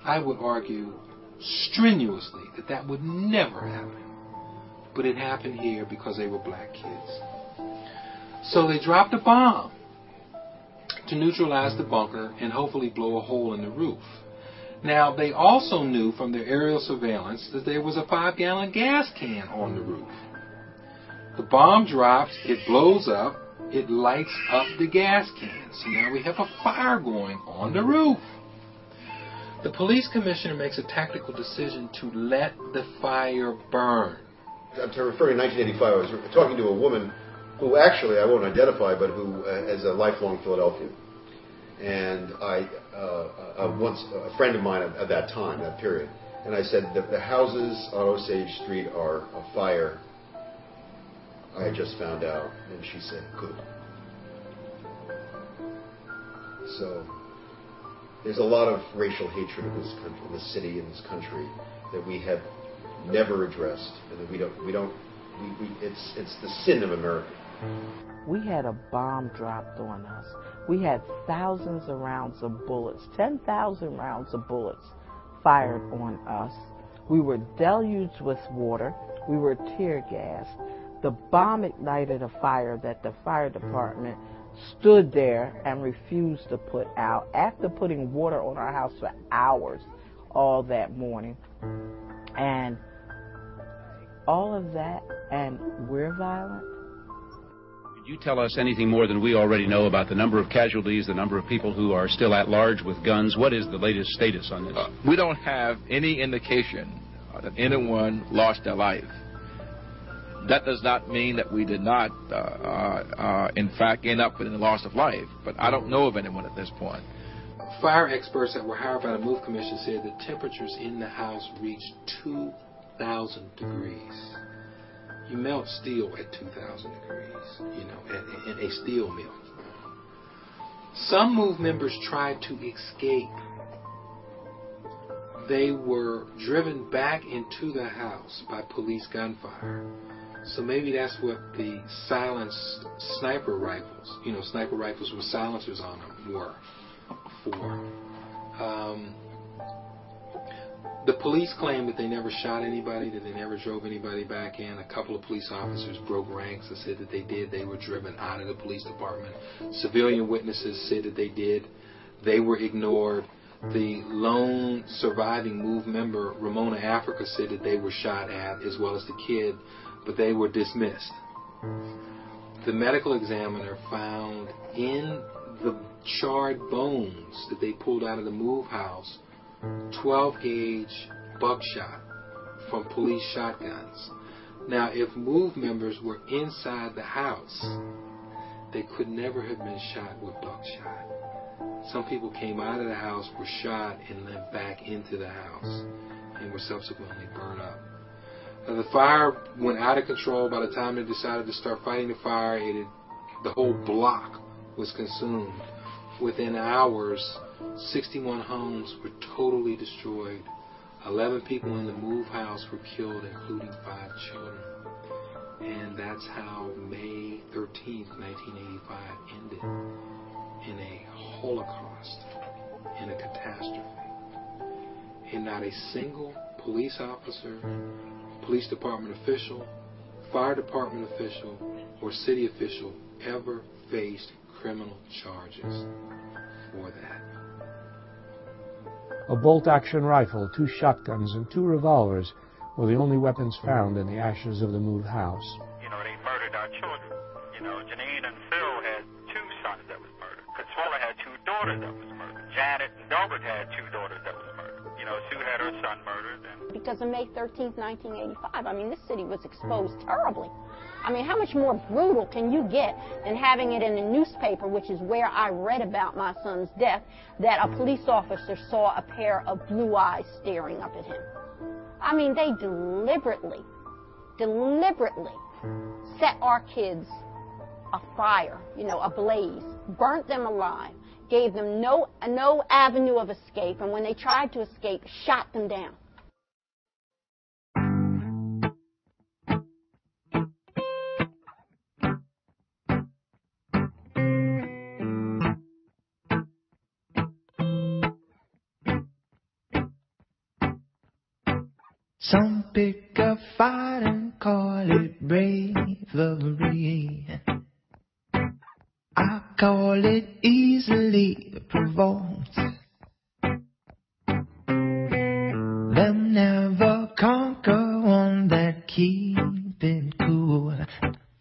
I would argue strenuously that that would never happen. But it happened here because they were black kids. So they dropped a bomb to neutralize the bunker and hopefully blow a hole in the roof. Now, they also knew from their aerial surveillance that there was a 5-gallon gas can on the roof. The bomb drops, it blows up, it lights up the gas can. So now we have a fire going on the roof. The police commissioner makes a tactical decision to let the fire burn. To refer to 1985, I was talking to a woman who actually I won't identify, but who is a lifelong Philadelphian. And once a friend of mine at that time, that period, and I said that the houses on Osage Street are afire. I had just found out, and she said, "Good." So there's a lot of racial hatred in this country, in this city, in this country, that we have never addressed, and that it's the sin of America. We had a bomb dropped on us. We had thousands of rounds of bullets, 10,000 rounds of bullets fired on us. We were deluged with water. We were tear gassed. The bomb ignited a fire that the fire department stood there and refused to put out after putting water on our house for hours all that morning. And all of that, and we're violent. Could you tell us anything more than we already know about the number of casualties, the number of people who are still at large with guns? What is the latest status on this? We don't have any indication that anyone lost their life. That does not mean that we did not, in fact, end up with the loss of life. But I don't know of anyone at this point. Fire experts that were hired by the MOVE Commission said the temperatures in the house reached 2,000 degrees. You melt steel at 2,000 degrees, in a steel mill. Some MOVE members tried to escape. They were driven back into the house by police gunfire. So maybe that's what the silenced sniper rifles, sniper rifles with silencers on them, were for. The police claim that they never shot anybody, that they never drove anybody back in. A couple of police officers broke ranks and said that they did. They were driven out of the police department. Civilian witnesses said that they did. They were ignored. The lone surviving MOVE member, Ramona Africa, said that they were shot at, as well as the kid, but they were dismissed. The medical examiner found in the charred bones that they pulled out of the MOVE house 12-gauge buckshot from police shotguns. Now, if MOVE members were inside the house, they could never have been shot with buckshot. Some people came out of the house, were shot, and went back into the house and were subsequently burned up. Now, the fire went out of control. By the time they decided to start fighting the fire, the whole block was consumed. Within hours, 61 homes were totally destroyed. 11 people in the MOVE house were killed, including 5 children. And that's how May 13th, 1985 ended, in a holocaust, in a catastrophe. And not a single police officer, police department official, fire department official, or city official ever faced criminal charges for that. A bolt-action rifle, 2 shotguns, and 2 revolvers were the only weapons found in the ashes of the MOVE house. They murdered our children. Janine and Phil had 2 sons that was murdered. Consuela had 2 daughters that was murdered. Janet and Delbert had 2 daughters that was murdered. Sue had her son murdered. Because of May 13th, 1985, this city was exposed terribly. How much more brutal can you get than having it in the newspaper, which is where I read about my son's death, that a police officer saw a pair of blue eyes staring up at him. They deliberately set our kids afire, ablaze, burnt them alive, gave them no avenue of escape, and when they tried to escape, shot them down. Some pick a fight and call it bravery. I call it easily provoked. They'll never conquer one that keep it cool.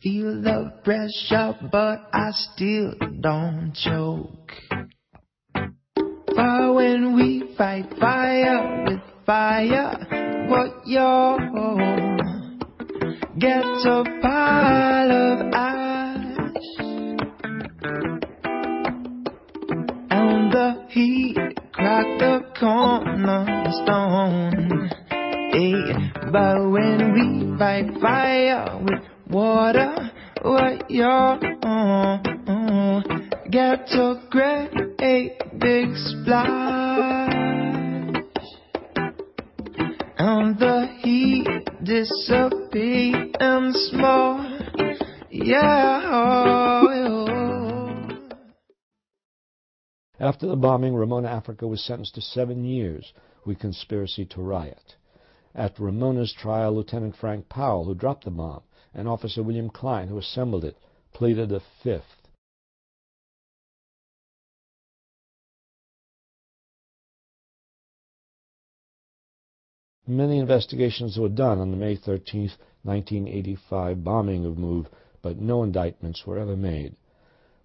Feel the pressure, but I still don't choke. But when we fight fire with fire, what your gets a pile of ash, and the heat crack the cornerstone. Hey, but when we fight fire with water, what your get a great big splash, and the heat disappears and small. Yeah. After the bombing, Ramona Africa was sentenced to 7 years with conspiracy to riot. At Ramona's trial, Lieutenant Frank Powell, who dropped the bomb, and Officer William Klein, who assembled it, pleaded a fifth. Many investigations were done on the May 13, 1985 bombing of MOVE, but no indictments were ever made.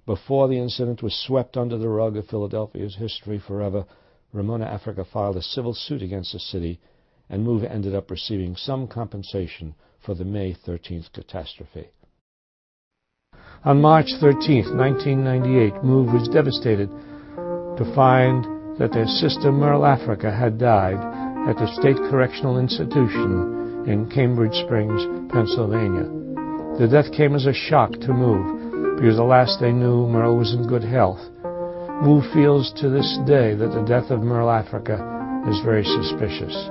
Before the incident was swept under the rug of Philadelphia's history forever, Ramona Africa filed a civil suit against the city, and MOVE ended up receiving some compensation for the May 13th catastrophe. On March 13, 1998, MOVE was devastated to find that their sister Merle Africa had died at the State Correctional Institution in Cambridge Springs, Pennsylvania. The death came as a shock to MOVE, because the last they knew, Merle was in good health. MOVE feels to this day that the death of Merle Africa is very suspicious.